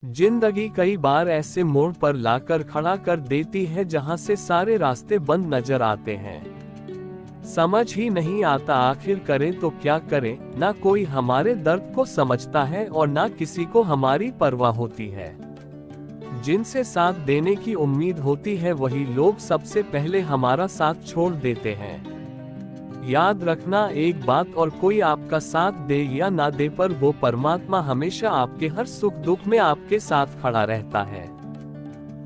जिंदगी कई बार ऐसे मोड़ पर लाकर खड़ा कर देती है जहां से सारे रास्ते बंद नजर आते हैं। समझ ही नहीं आता आखिर करें तो क्या करें, ना कोई हमारे दर्द को समझता है और ना किसी को हमारी परवाह होती है। जिनसे साथ देने की उम्मीद होती है वही लोग सबसे पहले हमारा साथ छोड़ देते हैं। याद रखना एक बात, और कोई आपका साथ दे या ना दे पर वो परमात्मा हमेशा आपके हर सुख दुख में आपके साथ खड़ा रहता है।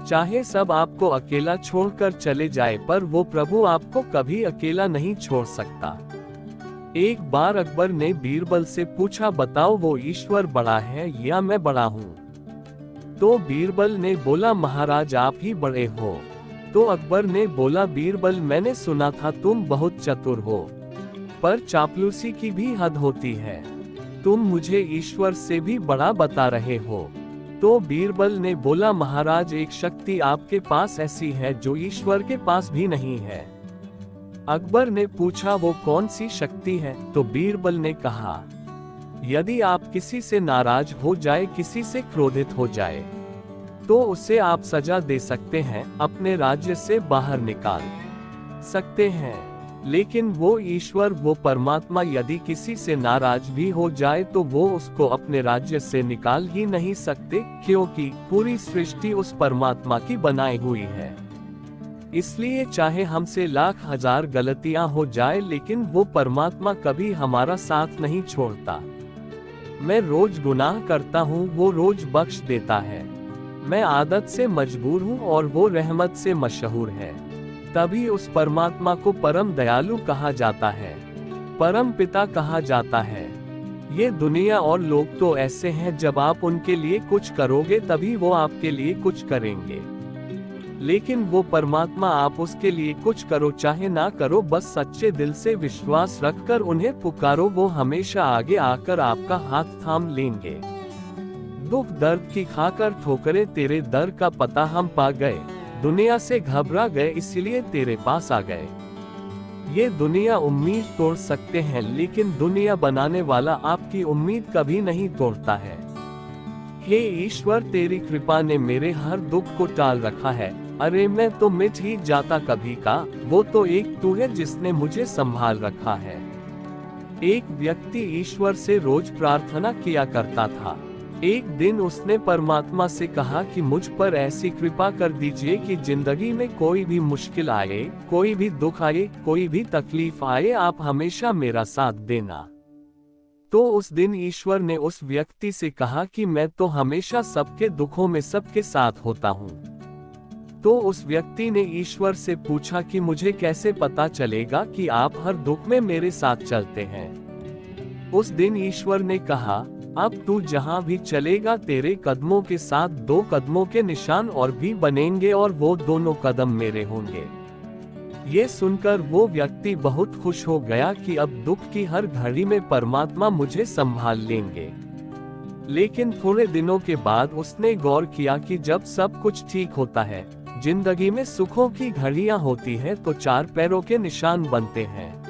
चाहे सब आपको अकेला छोड़कर चले जाए पर वो प्रभु आपको कभी अकेला नहीं छोड़ सकता। एक बार अकबर ने बीरबल से पूछा, बताओ वो ईश्वर बड़ा है या मैं बड़ा हूँ? तो बीरबल ने बोला, महाराज आप ही बड़े हो। तो अकबर ने बोला, बीरबल मैंने सुना था तुम बहुत चतुर हो, पर चापलूसी की भी हद होती है। तुम मुझे ईश्वर से भी बड़ा बता रहे हो। तो बीरबल ने बोला, महाराज एक शक्ति आपके पास ऐसी है जो ईश्वर के पास भी नहीं है। अकबर ने पूछा, वो कौन सी शक्ति है? तो बीरबल ने कहा, यदि आप किसी से नाराज हो जाए, किसी से क्रोधित हो जाए, तो उसे आप सजा दे सकते हैं, अपने राज्य से बाहर निकाल सकते हैं। लेकिन वो ईश्वर, वो परमात्मा यदि किसी से नाराज भी हो जाए तो वो उसको अपने राज्य से निकाल ही नहीं सकते, क्योंकि पूरी सृष्टि उस परमात्मा की बनाई हुई है। इसलिए चाहे हमसे लाख हजार गलतियां हो जाए, लेकिन वो परमात्मा कभी हमारा साथ नहीं छोड़ता। मैं रोज गुनाह करता हूँ, वो रोज बख्श देता है। मैं आदत से मजबूर हूँ और वो रहमत से मशहूर है। तभी उस परमात्मा को परम दयालु कहा जाता है, परम पिता कहा जाता है। ये दुनिया और लोग तो ऐसे हैं, जब आप उनके लिए कुछ करोगे तभी वो आपके लिए कुछ करेंगे। लेकिन वो परमात्मा, आप उसके लिए कुछ करो चाहे ना करो, बस सच्चे दिल से विश्वास रखकर उन्हें पुकारो, वो हमेशा आगे आकर आपका हाथ थाम लेंगे। दुख दर्द की खाकर ठोकरे तेरे दर का पता हम पा गए, दुनिया से घबरा गए इसलिए तेरे पास आ गए। ये दुनिया उम्मीद तोड़ सकते हैं, लेकिन दुनिया बनाने वाला आपकी उम्मीद कभी नहीं तोड़ता है। हे ईश्वर, तेरी कृपा ने मेरे हर दुख को टाल रखा है। अरे मैं तो मिट ही जाता कभी का, वो तो एक तू है जिसने मुझे संभाल रखा है। एक व्यक्ति ईश्वर से रोज प्रार्थना किया करता था। एक दिन उसने परमात्मा से कहा कि मुझ पर ऐसी कृपा कर दीजिए कि जिंदगी में कोई भी मुश्किल आए, कोई भी दुख आए, कोई भी तकलीफ आए, आप हमेशा मेरा साथ देना। तो उस दिन ईश्वर ने उस व्यक्ति से कहा कि मैं तो हमेशा सबके दुखों में सबके साथ होता हूँ। तो उस व्यक्ति ने ईश्वर से पूछा कि मुझे कैसे पता चलेगा कि आप हर दुख में मेरे साथ चलते हैं? उस दिन ईश्वर ने कहा, अब तू जहां भी चलेगा तेरे कदमों के साथ 2 कदमों के निशान और भी बनेंगे, और वो दोनों कदम मेरे होंगे। ये सुनकर वो व्यक्ति बहुत खुश हो गया कि अब दुख की हर घड़ी में परमात्मा मुझे संभाल लेंगे। लेकिन थोड़े दिनों के बाद उसने गौर किया कि जब सब कुछ ठीक होता है, जिंदगी में सुखों की घड़ियां होती है, तो 4 पैरों के निशान बनते हैं।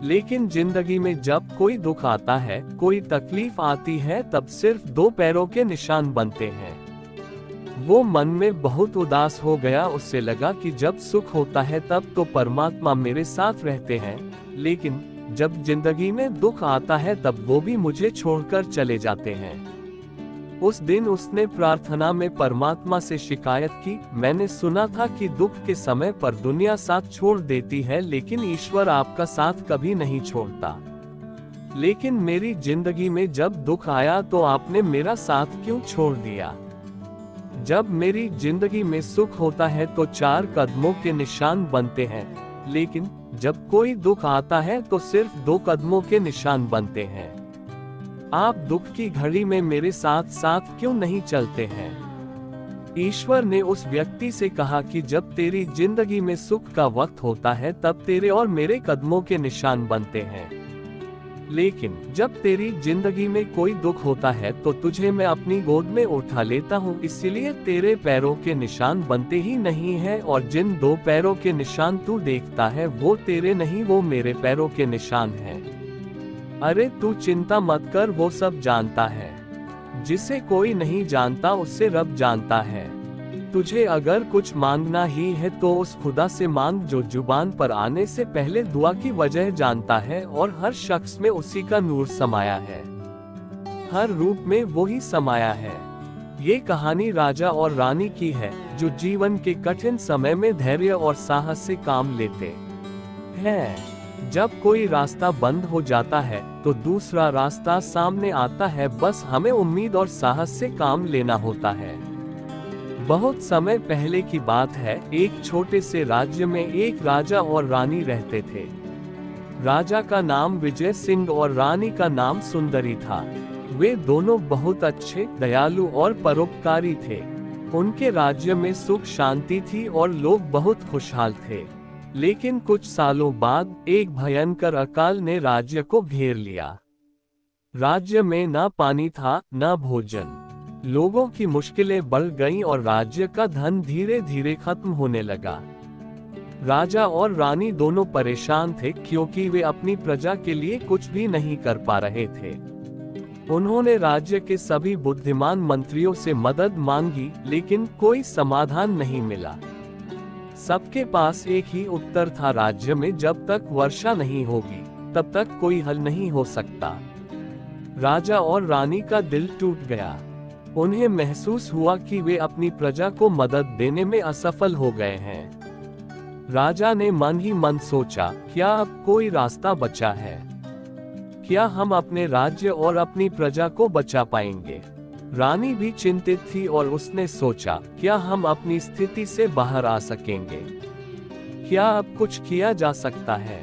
लेकिन जिंदगी में जब कोई दुख आता है, कोई तकलीफ आती है, तब सिर्फ 2 पैरों के निशान बनते हैं। वो मन में बहुत उदास हो गया। उससे लगा कि जब सुख होता है तब तो परमात्मा मेरे साथ रहते हैं, लेकिन जब जिंदगी में दुख आता है तब वो भी मुझे छोड़कर चले जाते हैं। उस दिन उसने प्रार्थना में परमात्मा से शिकायत की, मैंने सुना था कि दुख के समय पर दुनिया साथ छोड़ देती है, लेकिन ईश्वर आपका साथ कभी नहीं छोड़ता। लेकिन मेरी जिंदगी में जब दुख आया तो आपने मेरा साथ क्यों छोड़ दिया? जब मेरी जिंदगी में सुख होता है तो 4 कदमों के निशान बनते हैं, लेकिन जब कोई दुख आता है तो सिर्फ 2 कदमों के निशान बनते हैं। आप दुख की घड़ी में मेरे साथ साथ क्यों नहीं चलते हैं? ईश्वर ने उस व्यक्ति से कहा कि जब तेरी जिंदगी में सुख का वक्त होता है तब तेरे और मेरे कदमों के निशान बनते हैं, लेकिन जब तेरी जिंदगी में कोई दुख होता है तो तुझे मैं अपनी गोद में उठा लेता हूँ, इसलिए तेरे पैरों के निशान बनते ही नहीं है, और जिन 2 पैरों के निशान तू देखता है वो तेरे नहीं, वो मेरे पैरों के निशान हैं। अरे तू चिंता मत कर, वो सब जानता है। जिसे कोई नहीं जानता उससे रब जानता है। तुझे अगर कुछ मांगना ही है तो उस खुदा से मांग जो जुबान पर आने से पहले दुआ की वजह जानता है और हर शख्स में उसी का नूर समाया है, हर रूप में वही समाया है। ये कहानी राजा और रानी की है जो जीवन के कठिन समय में धैर्य और साहस से काम लेते हैं। जब कोई रास्ता बंद हो जाता है तो दूसरा रास्ता सामने आता है, बस हमें उम्मीद और साहस से काम लेना होता है। बहुत समय पहले की बात है, एक छोटे से राज्य में एक राजा और रानी रहते थे। राजा का नाम विजय सिंह और रानी का नाम सुंदरी था। वे दोनों बहुत अच्छे, दयालु और परोपकारी थे। उनके राज्य में सुख शांति थी और लोग बहुत खुशहाल थे। लेकिन कुछ सालों बाद एक भयंकर अकाल ने राज्य को घेर लिया। राज्य में न पानी था न भोजन। लोगों की मुश्किलें बढ़ गईं और राज्य का धन धीरे धीरे खत्म होने लगा। राजा और रानी दोनों परेशान थे क्योंकि वे अपनी प्रजा के लिए कुछ भी नहीं कर पा रहे थे। उन्होंने राज्य के सभी बुद्धिमान मंत्रियों से मदद मांगी, लेकिन कोई समाधान नहीं मिला। सबके पास एक ही उत्तर था, राज्य में जब तक वर्षा नहीं होगी तब तक कोई हल नहीं हो सकता। राजा और रानी का दिल टूट गया। उन्हें महसूस हुआ कि वे अपनी प्रजा को मदद देने में असफल हो गए हैं। राजा ने मन ही मन सोचा, क्या अब कोई रास्ता बचा है? क्या हम अपने राज्य और अपनी प्रजा को बचा पाएंगे? रानी भी चिंतित थी और उसने सोचा, क्या हम अपनी स्थिति से बाहर आ सकेंगे? क्या अब कुछ किया जा सकता है?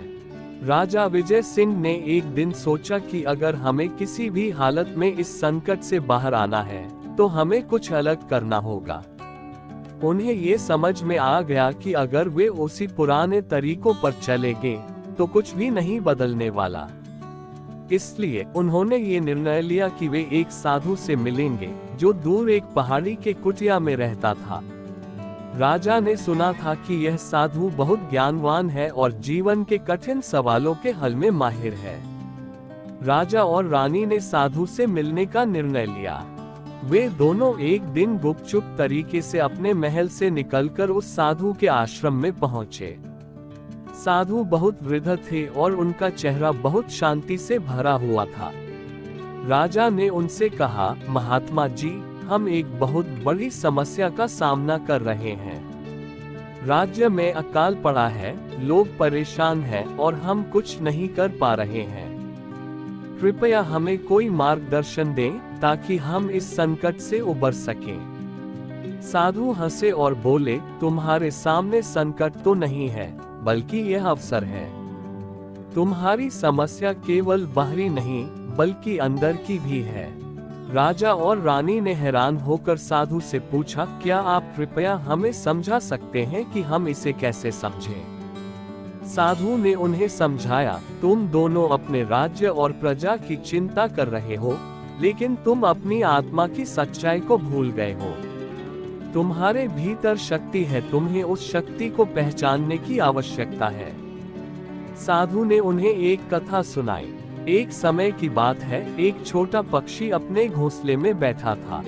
राजा विजय सिंह ने एक दिन सोचा कि अगर हमें किसी भी हालत में इस संकट से बाहर आना है तो हमें कुछ अलग करना होगा। उन्हें ये समझ में आ गया कि अगर वे उसी पुराने तरीकों पर चलेंगे तो कुछ भी नहीं बदलने वाला। इसलिए उन्होंने ये निर्णय लिया कि वे एक साधु से मिलेंगे जो दूर एक पहाड़ी के कुटिया में रहता था। राजा ने सुना था कि यह साधु बहुत ज्ञानवान है और जीवन के कठिन सवालों के हल में माहिर है। राजा और रानी ने साधु से मिलने का निर्णय लिया। वे दोनों एक दिन गुपचुप तरीके से अपने महल से निकलकर उस साधु के आश्रम में पहुंचे। साधु बहुत वृद्ध थे और उनका चेहरा बहुत शांति से भरा हुआ था। राजा ने उनसे कहा, महात्मा जी, हम एक बहुत बड़ी समस्या का सामना कर रहे हैं। राज्य में अकाल पड़ा है, लोग परेशान हैं और हम कुछ नहीं कर पा रहे हैं। कृपया हमें कोई मार्गदर्शन दें ताकि हम इस संकट से उबर सकें। साधु हंसे और बोले, तुम्हारे सामने संकट तो नहीं है, बल्कि यह अवसर है। तुम्हारी समस्या केवल बाहरी नहीं बल्कि अंदर की भी है। राजा और रानी ने हैरान होकर साधु से पूछा, क्या आप कृपया हमें समझा सकते हैं कि हम इसे कैसे समझें? साधु ने उन्हें समझाया, तुम दोनों अपने राज्य और प्रजा की चिंता कर रहे हो, लेकिन तुम अपनी आत्मा की सच्चाई को भूल गए हो। तुम्हारे भीतर शक्ति है, तुम्हें उस शक्ति को पहचानने की आवश्यकता है। साधु ने उन्हें एक कथा सुनाई। एक समय की बात है, एक छोटा पक्षी अपने घोंसले में बैठा था।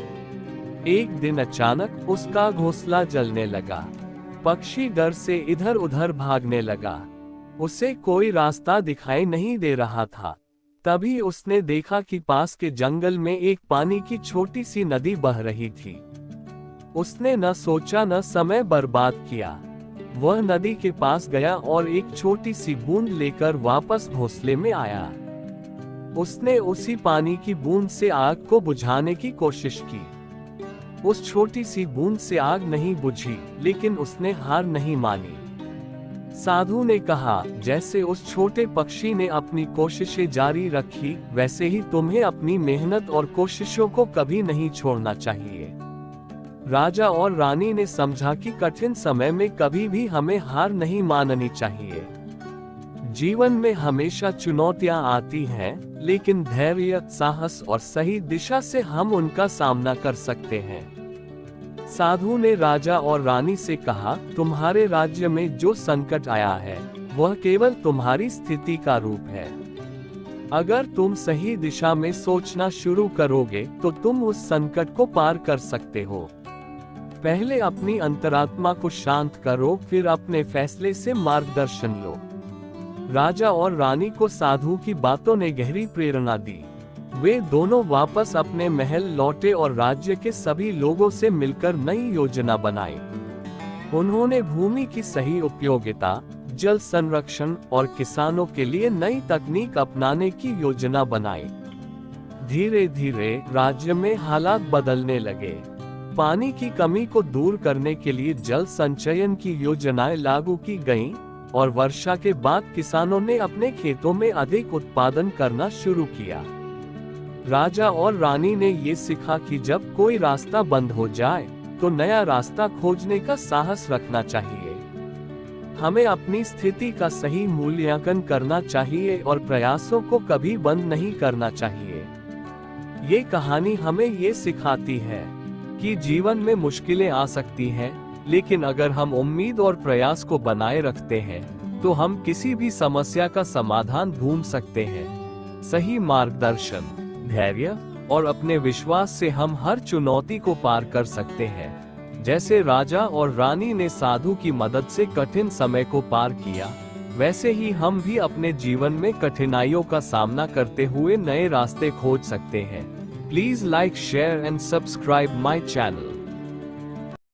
एक दिन अचानक उसका घोंसला जलने लगा। पक्षी डर से इधर उधर भागने लगा। उसे कोई रास्ता दिखाई नहीं दे रहा था। तभी उसने देखा कि पास के जंगल में एक पानी की छोटी सी नदी बह रही थी। उसने न सोचा न समय बर्बाद किया। वह नदी के पास गया और एक छोटी सी बूंद लेकर वापस घोंसले में आया। उसने उसी पानी की बूंद से आग को बुझाने की कोशिश की। उस छोटी सी बूंद से आग नहीं बुझी, लेकिन उसने हार नहीं मानी। साधु ने कहा, जैसे उस छोटे पक्षी ने अपनी कोशिशें जारी रखी, वैसे ही तुम्हें अपनी मेहनत और कोशिशों को कभी नहीं छोड़ना चाहिए। राजा और रानी ने समझा कि कठिन समय में कभी भी हमें हार नहीं माननी चाहिए। जीवन में हमेशा चुनौतियां आती हैं, लेकिन धैर्य, साहस और सही दिशा से हम उनका सामना कर सकते हैं। साधु ने राजा और रानी से कहा, तुम्हारे राज्य में जो संकट आया है वह केवल तुम्हारी स्थिति का रूप है। अगर तुम सही दिशा में सोचना शुरू करोगे तो तुम उस संकट को पार कर सकते हो। पहले अपनी अंतरात्मा को शांत करो, फिर अपने फैसले से मार्गदर्शन लो। राजा और रानी को साधु की बातों ने गहरी प्रेरणा दी। वे दोनों वापस अपने महल लौटे और राज्य के सभी लोगों से मिलकर नई योजना बनाई। उन्होंने भूमि की सही उपयोगिता, जल संरक्षण और किसानों के लिए नई तकनीक अपनाने की योजना बनाई। धीरे धीरे राज्य में हालात बदलने लगे। पानी की कमी को दूर करने के लिए जल संचयन की योजनाएं लागू की गईं और वर्षा के बाद किसानों ने अपने खेतों में अधिक उत्पादन करना शुरू किया। राजा और रानी ने ये सीखा कि जब कोई रास्ता बंद हो जाए तो नया रास्ता खोजने का साहस रखना चाहिए। हमें अपनी स्थिति का सही मूल्यांकन करना चाहिए और प्रयासों को कभी बंद नहीं करना चाहिए। ये कहानी हमें ये सिखाती है कि जीवन में मुश्किलें आ सकती हैं, लेकिन अगर हम उम्मीद और प्रयास को बनाए रखते हैं तो हम किसी भी समस्या का समाधान ढूंढ सकते हैं। सही मार्गदर्शन, धैर्य और अपने विश्वास से हम हर चुनौती को पार कर सकते हैं। जैसे राजा और रानी ने साधु की मदद से कठिन समय को पार किया, वैसे ही हम भी अपने जीवन में कठिनाइयों का सामना करते हुए नए रास्ते खोज सकते हैं। Please like, share and subscribe my channel.